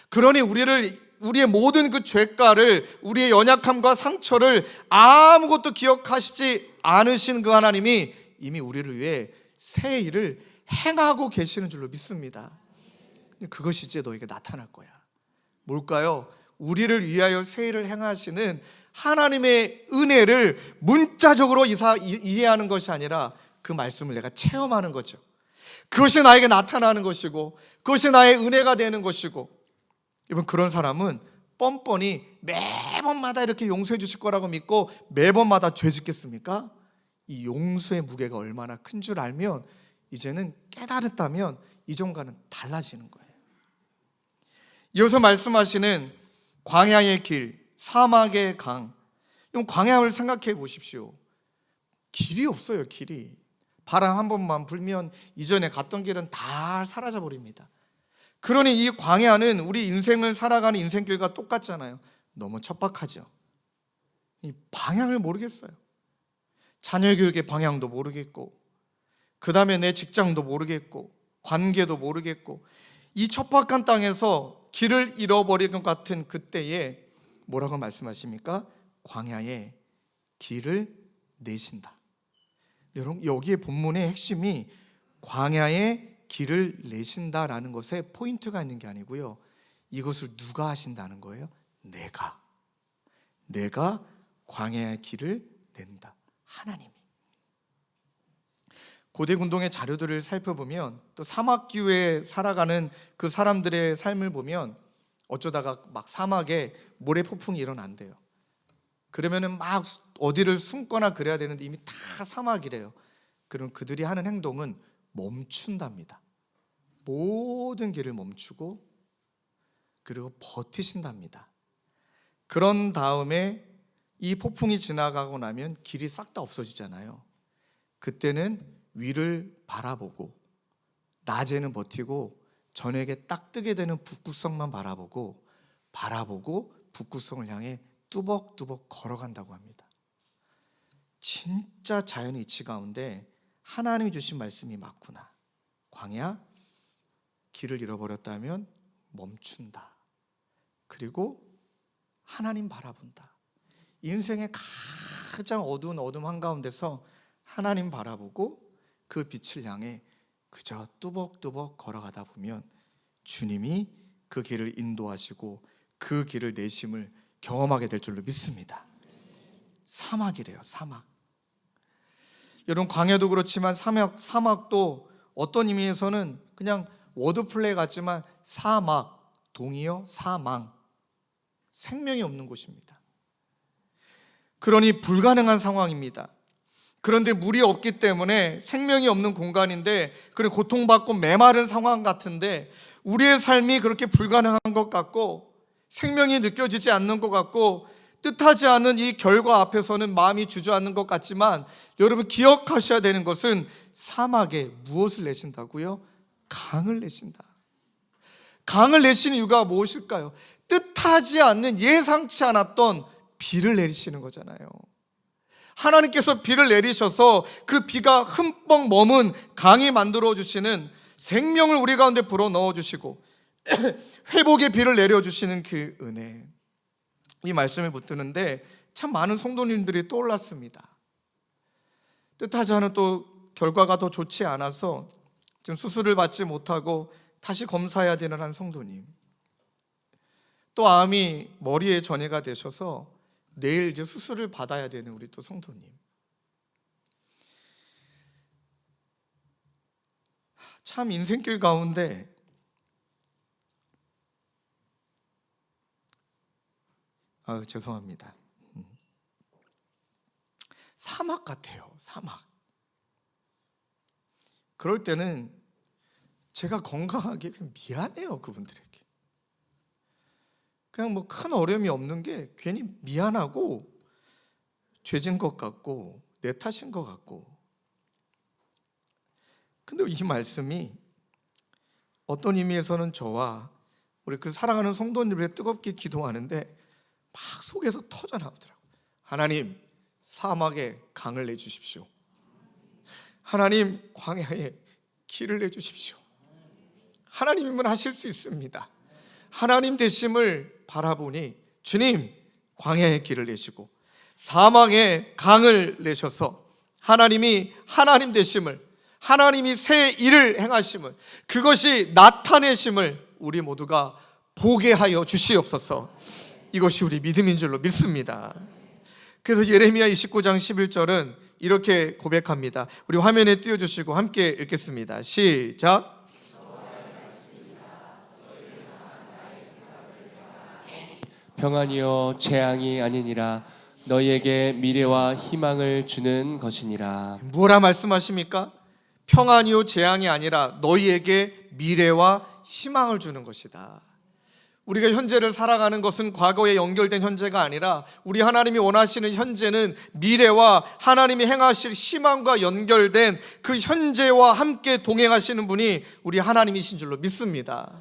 그러니 우리의 모든 그 죄가를, 우리의 연약함과 상처를 아무것도 기억하시지 않으신 그 하나님이 이미 우리를 위해 새 일을 행하고 계시는 줄로 믿습니다. 그것이 이제 너에게 나타날 거야. 뭘까요? 우리를 위하여 새 일을 행하시는 하나님의 은혜를 문자적으로 이해하는 것이 아니라 그 말씀을 내가 체험하는 거죠. 그것이 나에게 나타나는 것이고 그것이 나의 은혜가 되는 것이고, 여러분, 그런 사람은 뻔뻔히 매번마다 이렇게 용서해 주실 거라고 믿고 매번마다 죄 짓겠습니까? 이 용서의 무게가 얼마나 큰 줄 알면, 이제는 깨달았다면 이전과는 달라지는 거예요. 이어서 말씀하시는 광야의 길, 사막의 강. 광야를 생각해 보십시오. 길이 없어요. 길이. 바람 한 번만 불면 이전에 갔던 길은 다 사라져 버립니다. 그러니 이 광야는 우리 인생을 살아가는 인생길과 똑같잖아요. 너무 척박하죠. 이 방향을 모르겠어요. 자녀 교육의 방향도 모르겠고, 그 다음에 내 직장도 모르겠고, 관계도 모르겠고, 이 척박한 땅에서 길을 잃어버린 것 같은 그때에 뭐라고 말씀하십니까? 광야에 길을 내신다. 여러분, 여기에 본문의 핵심이 광야에 길을 내신다라는 것에 포인트가 있는 게 아니고요, 이것을 누가 하신다는 거예요? 내가 광야의 길을 낸다. 하나님이. 고대 군동의 자료들을 살펴보면, 또 사막 기후에 살아가는 그 사람들의 삶을 보면 어쩌다가 막 사막에 모래 폭풍이 일어난대요. 그러면은 막 어디를 숨거나 그래야 되는데 이미 다 사막이래요. 그럼 그들이 하는 행동은 멈춘답니다. 모든 길을 멈추고 그리고 버티신답니다. 그런 다음에 이 폭풍이 지나가고 나면 길이 싹 다 없어지잖아요. 그때는 위를 바라보고, 낮에는 버티고 저녁에 딱 뜨게 되는 북극성만 바라보고 북극성을 향해 뚜벅뚜벅 걸어간다고 합니다. 진짜 자연의 이치 가운데 하나님이 주신 말씀이 맞구나. 광야, 길을 잃어버렸다면 멈춘다. 그리고 하나님 바라본다. 인생의 가장 어두운 어둠 한가운데서 하나님 바라보고 그 빛을 향해 그저 뚜벅뚜벅 걸어가다 보면 주님이 그 길을 인도하시고 그 길을 내심을 경험하게 될 줄로 믿습니다. 사막이래요, 사막. 여러분, 광야도 그렇지만 사막도 어떤 의미에서는 그냥 워드플레이 같지만 사막, 동이어 사망, 생명이 없는 곳입니다. 그러니 불가능한 상황입니다. 그런데 물이 없기 때문에 생명이 없는 공간인데, 그런 고통받고 메마른 상황 같은데 우리의 삶이 그렇게 불가능한 것 같고 생명이 느껴지지 않는 것 같고 뜻하지 않은 이 결과 앞에서는 마음이 주저앉는 것 같지만, 여러분 기억하셔야 되는 것은 사막에 무엇을 내신다고요? 강을 내신다. 강을 내신 이유가 무엇일까요? 뜻하지 않는, 예상치 않았던 비를 내리시는 거잖아요. 하나님께서 비를 내리셔서 그 비가 흠뻑 머문 강이 만들어주시는, 생명을 우리 가운데 불어 넣어주시고 회복의 비를 내려주시는 그 은혜, 이 말씀을 붙드는데 참 많은 성도님들이 떠올랐습니다. 뜻하지 않은 또 결과가 더 좋지 않아서 지금 수술을 받지 못하고 다시 검사해야 되는 한 성도님, 또 암이 머리에 전이가 되셔서 내일 이제 수술을 받아야 되는 우리 또 성도님, 참 인생길 가운데 죄송합니다. 사막 같아요, 사막. 그럴 때는 제가 건강하게 그냥 미안해요, 그분들에게. 그냥 뭐 큰 어려움이 없는 게 괜히 미안하고 죄진 것 같고 내 탓인 것 같고. 근데 이 말씀이 어떤 의미에서는 저와 우리 그 사랑하는 성도님들의 뜨겁게 기도하는데 막 속에서 터져나오더라고요. 하나님, 사막에 강을 내주십시오. 하나님, 광야에 길을 내주십시오. 하나님이면 하실 수 있습니다. 하나님 되심을 바라보니 주님, 광야에 길을 내시고 사막에 강을 내셔서 하나님이 하나님 되심을, 하나님이 새 일을 행하심을, 그것이 나타내심을 우리 모두가 보게 하여 주시옵소서. 이것이 우리 믿음인 줄로 믿습니다. 그래서 예레미야 29장 11절은 이렇게 고백합니다. 우리 화면에 띄워주시고 함께 읽겠습니다. 시작. 평안이요 재앙이 아니니라. 너희에게 미래와 희망을 주는 것이니라. 뭐라 말씀하십니까? 평안이요 재앙이 아니라 너희에게 미래와 희망을 주는 것이다. 우리가 현재를 살아가는 것은 과거에 연결된 현재가 아니라 우리 하나님이 원하시는 현재는 미래와 하나님이 행하실 희망과 연결된 그 현재와 함께 동행하시는 분이 우리 하나님이신 줄로 믿습니다.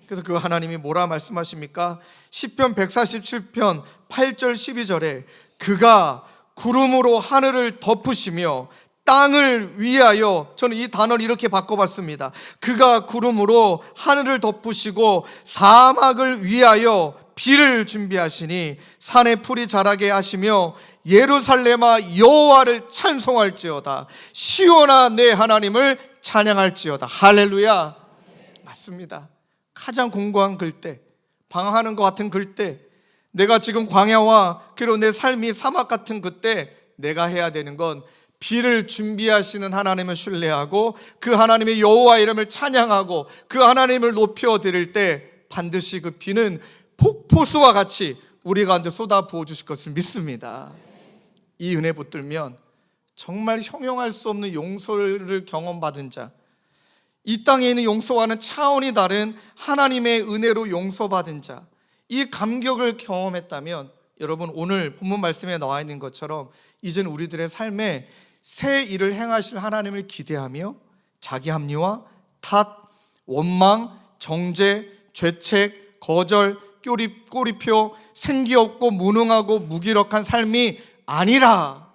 그래서 그 하나님이 뭐라 말씀하십니까? 시편 147편 8절 12절에 그가 구름으로 하늘을 덮으시며 땅을 위하여, 저는 이 단어를 이렇게 바꿔봤습니다. 그가 구름으로 하늘을 덮으시고 사막을 위하여 비를 준비하시니 산에 풀이 자라게 하시며 예루살렘아 여호와를 찬송할지어다. 시온아 내 하나님을 찬양할지어다. 할렐루야. 맞습니다. 가장 공고한 글때, 방황하는 것 같은 글때, 내가 지금 광야와 그리고 내 삶이 사막 같은 그때 내가 해야 되는 건 비를 준비하시는 하나님을 신뢰하고 그 하나님의 여호와 이름을 찬양하고 그 하나님을 높여 드릴 때 반드시 그 비는 폭포수와 같이 우리 가운데 쏟아 부어 주실 것을 믿습니다. 이 은혜 붙들면 정말 형용할 수 없는 용서를 경험받은 자, 이 땅에 있는 용서와는 차원이 다른 하나님의 은혜로 용서받은 자, 이 감격을 경험했다면 여러분, 오늘 본문 말씀에 나와 있는 것처럼 이제는 우리들의 삶에 새 일을 행하실 하나님을 기대하며 자기 합리화, 탓, 원망, 정죄, 죄책, 거절, 꼬리표, 생기 없고 무능하고 무기력한 삶이 아니라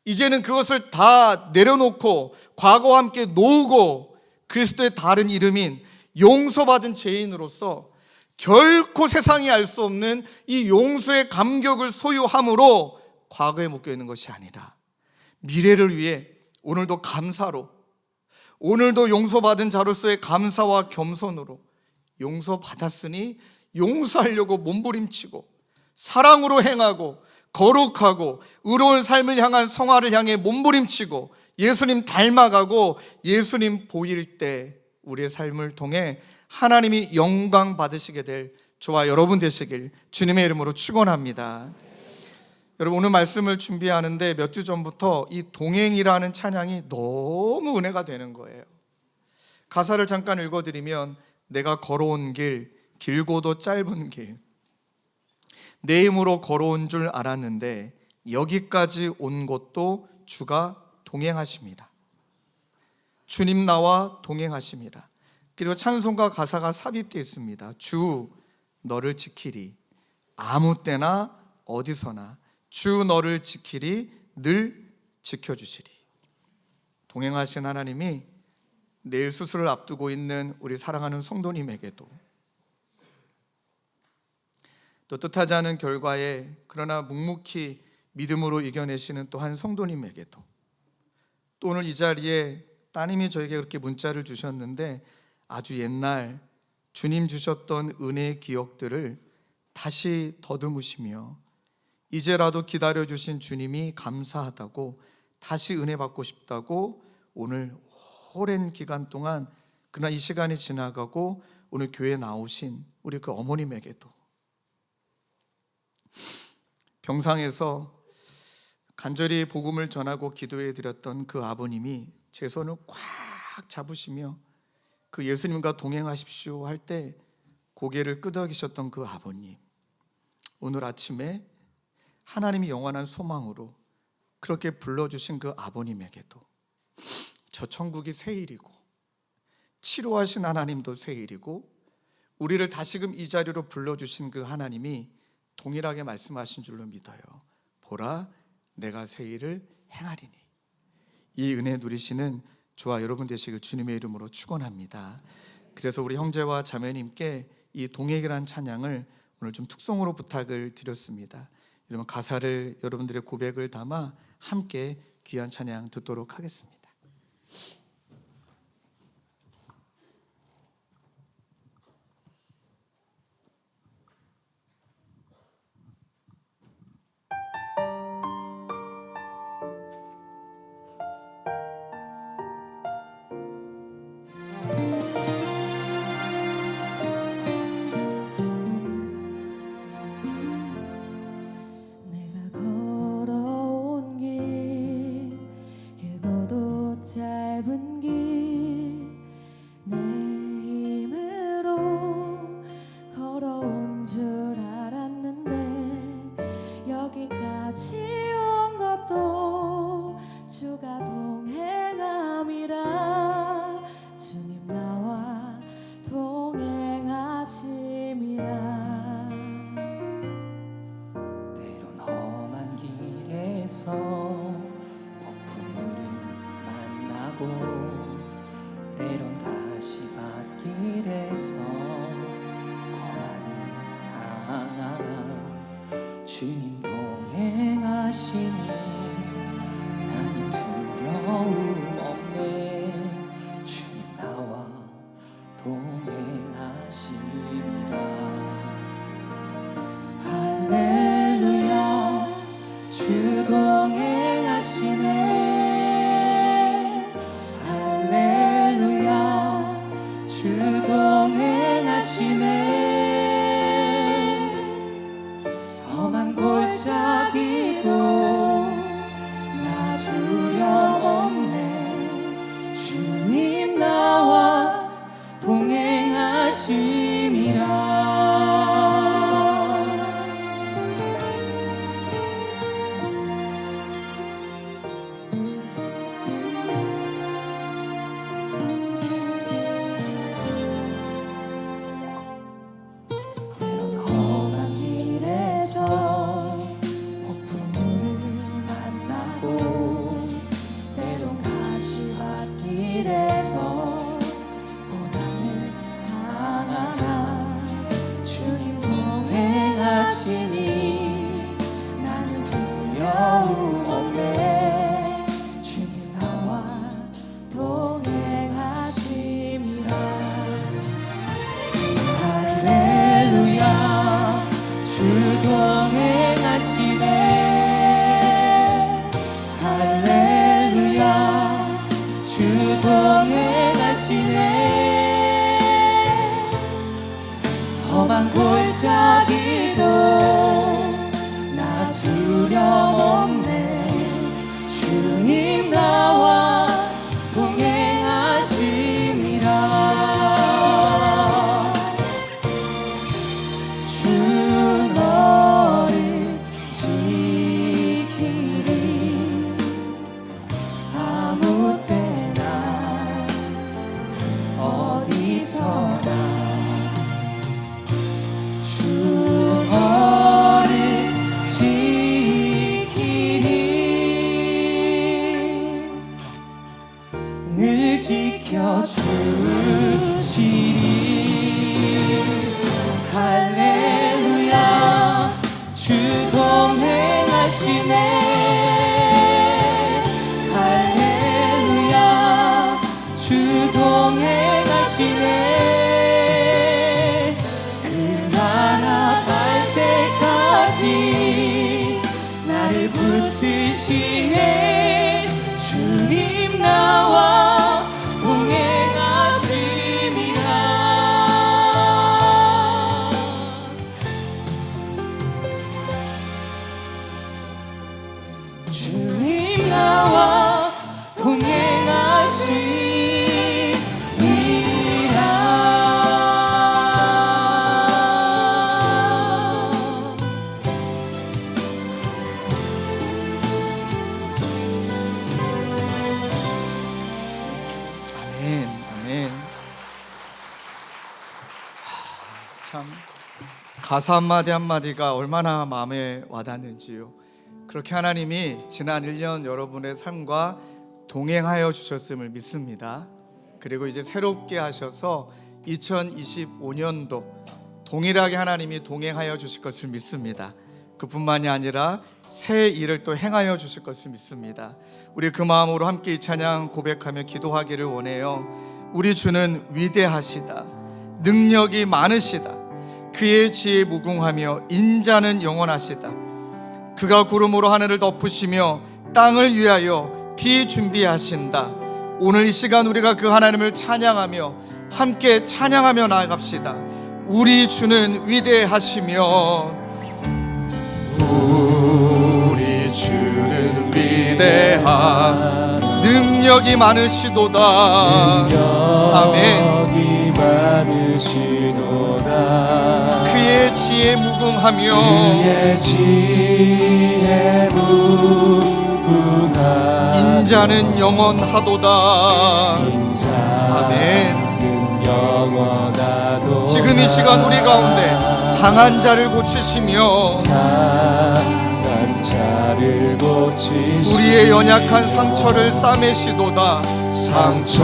이제는 그것을 다 내려놓고 과거와 함께 놓고 그리스도의 다른 이름인 용서받은 죄인으로서 결코 세상이 알 수 없는 이 용서의 감격을 소유함으로 과거에 묶여있는 것이 아니라 미래를 위해 오늘도 감사로, 오늘도 용서받은 자로서의 감사와 겸손으로 용서받았으니 용서하려고 몸부림치고 사랑으로 행하고 거룩하고 의로운 삶을 향한 성화를 향해 몸부림치고 예수님 닮아가고 예수님 보일 때 우리의 삶을 통해 하나님이 영광 받으시게 될 저와 여러분 되시길 주님의 이름으로 축원합니다. 여러분, 오늘 말씀을 준비하는데 몇 주 전부터 이 동행이라는 찬양이 너무 은혜가 되는 거예요. 가사를 잠깐 읽어드리면 내가 걸어온 길, 길고도 짧은 길, 내 힘으로 걸어온 줄 알았는데 여기까지 온 것도 주가 동행하십니다. 주님 나와 동행하십니다. 그리고 찬송가 가사가 삽입되어 있습니다. 주 너를 지키리, 아무 때나 어디서나 주 너를 지키리, 늘 지켜주시리. 동행하신 하나님이 내일 수술을 앞두고 있는 우리 사랑하는 성도님에게도 또 뜻하지 않은 결과에 그러나 묵묵히 믿음으로 이겨내시는 또 한 성도님에게도 또 오늘 이 자리에 따님이 저에게 그렇게 문자를 주셨는데 아주 옛날 주님 주셨던 은혜의 기억들을 다시 더듬으시며 이제라도 기다려주신 주님이 감사하다고 다시 은혜 받고 싶다고 오늘 오랜 기간 동안 그러나 이 시간이 지나가고 오늘 교회에 나오신 우리 그 어머님에게도 병상에서 간절히 복음을 전하고 기도해 드렸던 그 아버님이 제 손을 꽉 잡으시며 그 예수님과 동행하십시오 할 때 고개를 끄덕이셨던 그 아버님, 오늘 아침에 하나님이 영원한 소망으로 그렇게 불러주신 그 아버님에게도 저 천국이 새 일이고 치료하신 하나님도 새 일이고 우리를 다시금 이 자리로 불러주신 그 하나님이 동일하게 말씀하신 줄로 믿어요. 보라, 내가 새 일을 행하리니. 이 은혜 누리시는 저와 여러분 되시길 주님의 이름으로 축원합니다. 그래서 우리 형제와 자매님께 이 동행이란 찬양을 오늘 좀 특송으로 부탁을 드렸습니다. 여러분, 가사를 여러분들의 고백을 담아 함께 귀한 찬양 듣도록 하겠습니다. 짧은 길 내 힘으로 걸어온 줄 알았는데 여기까지 온 것도 주가 동행함이라 주님 나와 동행하심이라 때론 험한 길에서 때론 가시밭길에서 고난을 당하나 주님 동행하시니 나는 두려움 없네. 동행하심이라. 할렐루야 주 동행하시네. 할렐루야 주 동행하시네. 험한 골짜기도 나 두려움 없네. 주님 나와 동행하심이라. 때론 험한 길에서 폭풍우를 만나고, 때론 가시밭길에서 고난을 당하나 주님 동행하시니 나는 두려움 없네. 주님 나와 동행하심이라. 할렐루야 주 동행하시네. 할렐루야 주 동행하시네. 험한 골짜기도 나 두려움 없네. 주님 나와 동행하심이라. 주 너를 지키리. 아무 때나 어디서나 주 너를 지키리. 늘 지켜주시리. 할렐루야 주 동행하시네. 할렐루야 주 동행하시네. 그날 아플 때까지 나를 붙드시네. 주님 나와 동행하심이라. 주님 나와 동행하심이라. 아멘, 아멘. 참 가사 한마디 한마디가 얼마나 마음에 와닿는지요. 그렇게 하나님이 지난 1년 여러분의 삶과 동행하여 주셨음을 믿습니다. 그리고 이제 새롭게 하셔서 2025년도 동일하게 하나님이 동행하여 주실 것을 믿습니다. 그뿐만이 아니라 새 일을 또 행하여 주실 것을 믿습니다. 우리 그 마음으로 함께 이 찬양 고백하며 기도하기를 원해요. 우리 주는 위대하시다. 능력이 많으시다. 그의 지혜 무궁하며 인자는 영원하시다. 그가 구름으로 하늘을 덮으시며 땅을 위하여 비 준비하신다. 오늘 이 시간 우리가 그 하나님을 찬양하며 함께 찬양하며 나아갑시다. 우리 주는 위대하시며 우리 주는 위대한 능력이 많으시도다. 아멘. 능력이 많으시도다. 그의 지혜 무궁하며 그의 지혜 무궁하며 인자는 영원하도다. 인자는 영원하도다. 지금 이 시간 우리 가운데 상한 자를 고치시며 상한 자를 고치시며 우리의 연약한 상처를 싸매시도다. 상처를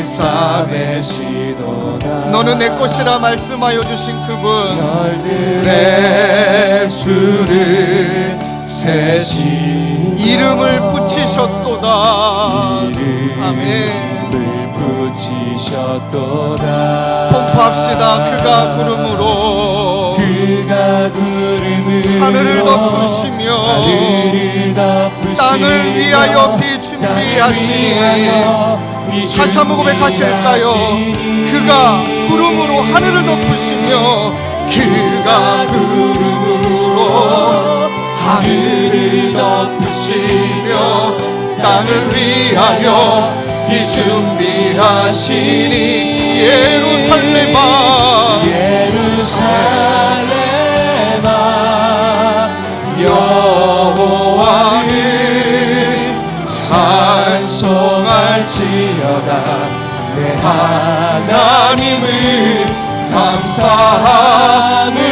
싸매시도다. 너는 내 것이라 말씀하여 주신 그분, 별들의 수를 세신 이름을 붙이셨도다. 아멘. 이름을 붙이셨도다. 선포합시다. 그가 구름으로 그가 구름으로 하늘을 덮으시며 땅을 위하여 비 준비하시니 다시 한번 고백하실까요? 그가 구름으로 하늘을 덮으시며 그가 구름으로 하늘을 덮으시며 땅을 위하여 비 준비하시니 예루살렘아 예루살렘아 여호와를 찬송할지어다. 내 하나님을 감사함으로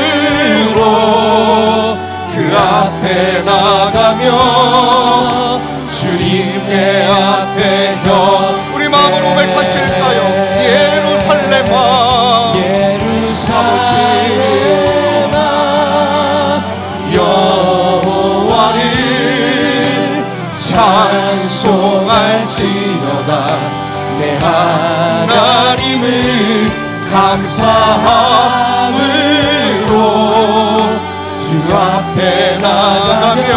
그 앞에 나가며 주님의 앞에 우리 마음으로 고백하실까요? 예루살렘아 예루살렘아 여호와를 찬송할지어다. 내 하나님을 감사함으로 주 앞에 나가며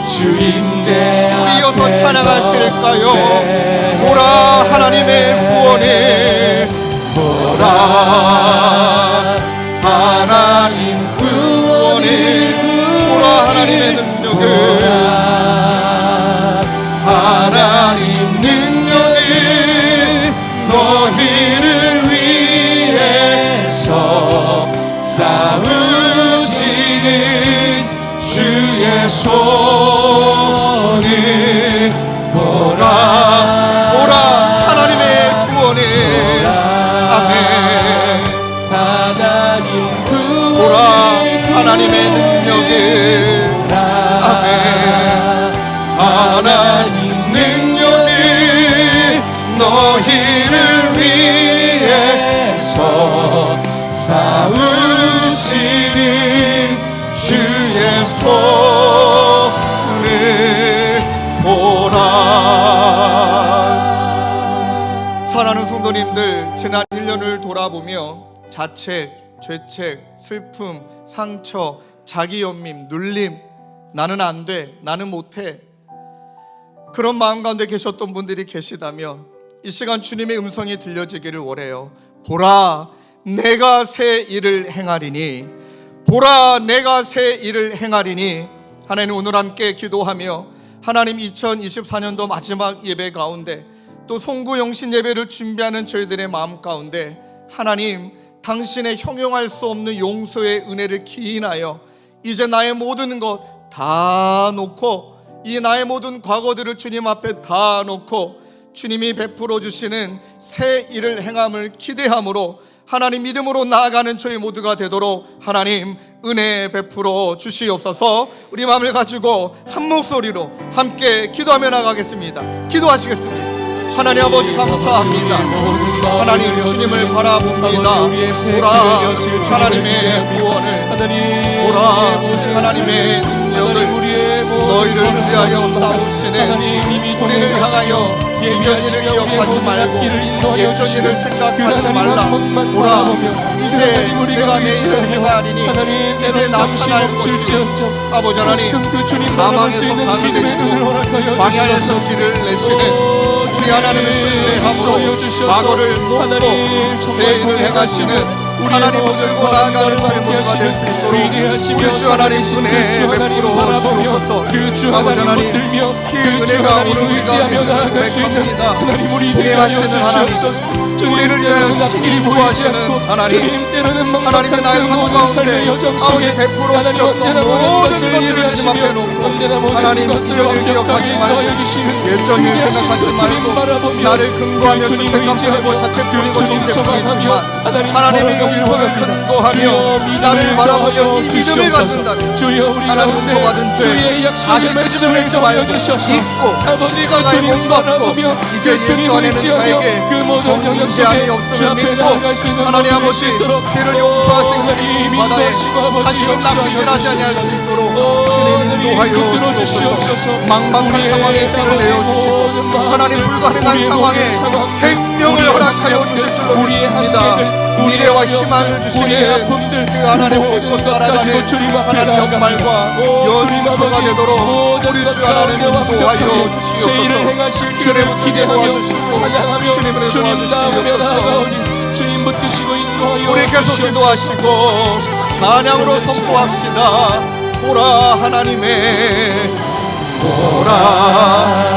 주님의 이어서 찬양하실까요? 보라 하나님의 구원을 보라 하나님 구원을 보라 하나님의 능력을 하나님 능력을 너희를 위해서 싸우시는 주의 손을 보라 하나님의 구원을 아멘 하나님 보라 하나님의 능력을 아멘 하나님 능력을 너희를 위해서 싸우시는 주의 손을 보라. 사랑하는 성도님들, 지난 1년을 돌아보며 자책, 죄책, 슬픔, 상처, 자기 연민, 눌림, 나는 안 돼, 나는 못해, 그런 마음 가운데 계셨던 분들이 계시다면 이 시간 주님의 음성이 들려지기를 원해요. 보라 내가 새 일을 행하리니, 보라 내가 새 일을 행하리니. 하나님, 오늘 함께 기도하며 하나님 2024년도 마지막 예배 가운데 또 송구영신 예배를 준비하는 저희들의 마음 가운데 하나님, 당신의 형용할 수 없는 용서의 은혜를 기인하여 이제 나의 모든 것 다 놓고, 이 나의 모든 과거들을 주님 앞에 다 놓고 주님이 베풀어 주시는 새 일을 행함을 기대함으로 하나님 믿음으로 나아가는 저희 모두가 되도록 하나님 은혜 베풀어 주시옵소서. 우리 마음을 가지고 한 목소리로 함께 기도하며 나가겠습니다. 기도하시겠습니다. 하나님 아버지 감사합니다. 하나님 주님을 바라봅니다. 보라 하나님의 구원을, 보라 하나님의 능력을, 너희를 위하여 싸우시네. 우리를 향하여 이전 일을 기억하지 말고 예전 일을 생각하지 말라. 보라 이제 내가 내 일을 행하리니 이제 나타날 것이니. 아버지 하나님, 사망에서 강을 내시고 광야에서 길을 내시는 우리 하나님을 신뢰함으로 과거를 놓고 새 일을 행하시는 하나님을 들고 나아가는 저희 모두가 될 수 있도록 우리 주 하나님 은혜 베풀어 주옵소서. 아버지 하나님, 그 은혜가 오늘 우리가 고백합니다. 동행하시는 하나님, 우리를 위하여 친히 구하시는 하나님, 하나님의 나의 삶 가운데 아버지 베풀어 주셨던 모든 것들을 주님 앞에 놓고 하나님 이전 일 기억하지 말고 예전 일 생각하지 말고 나를 근거하며 주책감 부리고 자책 부리고 정죄 부리지만 하나님의 용서를 근거하며 나를 바라보며 이 믿음을 갖는다면 주여 우리 하나님으로부터 가운데 받은 죄 주의 약속의 다시 말씀을 되짚지 말고 전해주셔서 잊고 아버지 그 십자가에 주님 못 박고 바라보며 이제 그 주님을 예수 안에는 의지하며 자에게 그 모든 영역 정죄함이 속에 주 없음을 앞에 믿고 나아갈 수 있는 하나님 모든 아버지 수 있도록 죄를 용서하시고 하나님 바다에 인도하시고 아버지 다시금 낚시질하지 아니할 수 있도록 주님 인도하여 주옵소서. 막막한 상황에 길을 내어주시고 하나님 불가능한 상황에 생명을 허락하여 주실 줄로 믿습니다. 미래와 희망을 주시기에 그 하나님 믿고 따라가는 하나님 역말과 연주가 되도록 우리 주 하나님 인도하여 주시옵소서. 주님을 기대하며 도와주시고 찬양하며 주님을 주님 다음에 도와주시옵소서. 나아가오니 주님 붙드시고 인도하여 우리 계속 주시옵소서. 기도하시고 찬양으로 선포합시다. 보라 하나님의 보라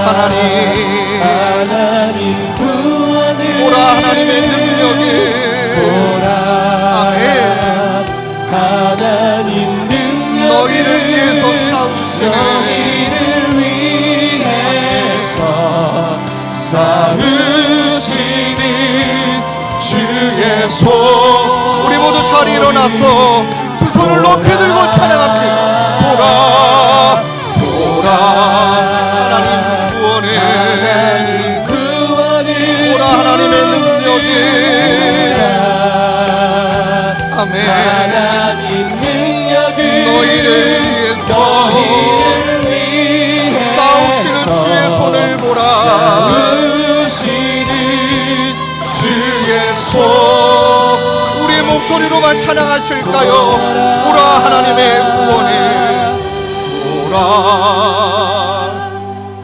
하나님 하나님 구원을 보라 하나님의 능력이 아멘. 하나님 능력을 너희를 위해서 싸우시네. 너희를 위해서 싸우시는 주의 손. 우리 모두 잘 일어나서 두 손을 높이 들고 찬양합시다. 보라 보라 하나님 구원해 보라 하나님의 능력이 아멘. 하나님 능력을 너희를 위해서 싸우시는 주의 손을 보라. 싸우시는 주의 손. 우리의 목소리로만 찬양하실까요? 보라 하나님의 구원에 보라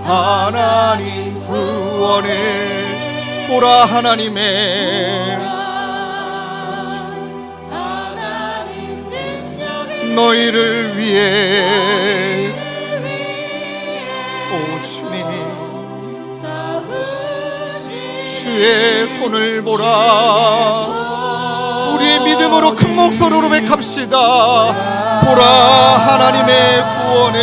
하나님 구원에 보라 하나님의 너희를 위해 오 주님 주의 손을 보라. 우리의 믿음으로 큰 목소리로 고백합시다. 보라 하나님의 구원에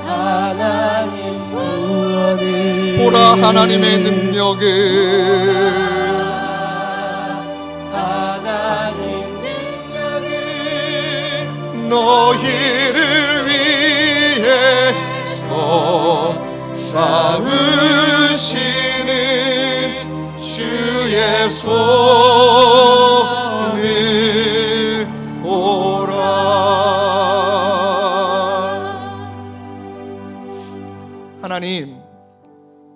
하나님 구원을 보라 하나님의 능력을 너희를 위해서 싸우시는 주의 손을 보라. 하나님,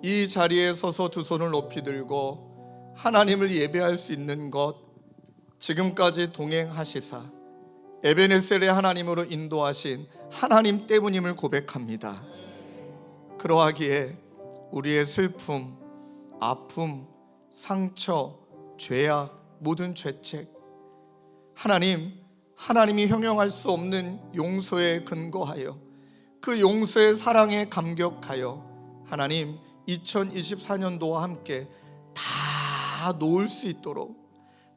이 자리에 서서 두 손을 높이 들고 하나님을 예배할 수 있는 것 지금까지 동행하시사 에베네셀의 하나님으로 인도하신 하나님 때문임을 고백합니다. 그러하기에 우리의 슬픔, 아픔, 상처, 죄악, 모든 죄책 하나님이 형용할 수 없는 용서에 근거하여 그 용서의 사랑에 감격하여 하나님 2024년도와 함께 다 놓을 수 있도록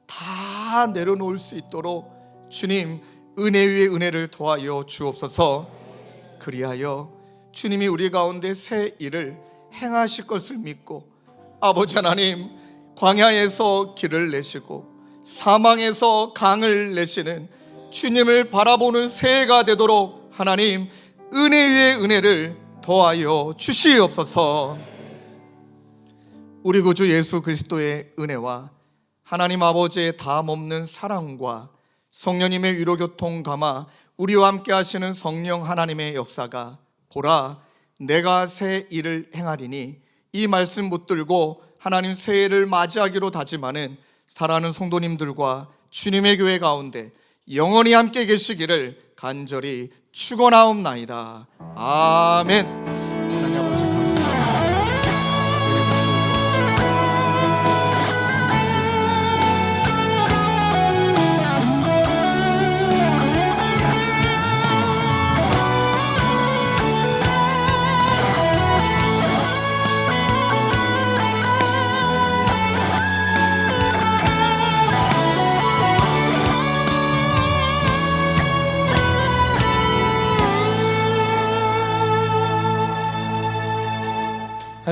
다 내려놓을 수 있도록 주님 은혜 위에 은혜를 더하여 주옵소서. 그리하여 주님이 우리 가운데 새 일을 행하실 것을 믿고 아버지 하나님 광야에서 길을 내시고 사망에서 강을 내시는 주님을 바라보는 새해가 되도록 하나님 은혜 위에 은혜를 더하여 주시옵소서. 우리 구주 예수 그리스도의 은혜와 하나님 아버지의 다함없는 사랑과 성령님의 위로교통 감화 우리와 함께 하시는 성령 하나님의 역사가 보라 내가 새 일을 행하리니 이 말씀 붙들고 하나님 새해를 맞이하기로 다짐하는 사랑하는 성도님들과 주님의 교회 가운데 영원히 함께 계시기를 간절히 축원하옵나이다. 아멘. 하나님 아버지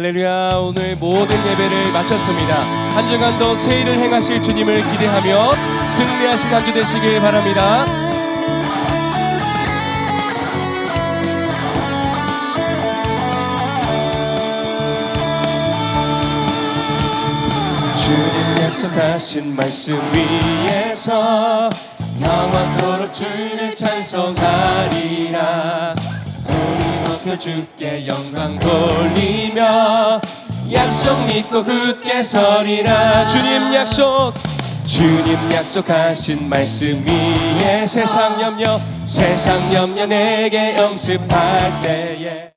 할렐루야. 오늘 모든 예배를 마쳤습니다. 한 주간도 새 일을 행하실 주님을 기대하며 승리하신 한 주 되시길 바랍니다. 주님 약속하신 말씀 위에서 영원토록 주를 찬송하리라. 소리 높여 주께 영광 돌리며 약속 믿고 굳게 서리라. 주님 약속하신 말씀 위에 세상 염려 내게 영습할 때에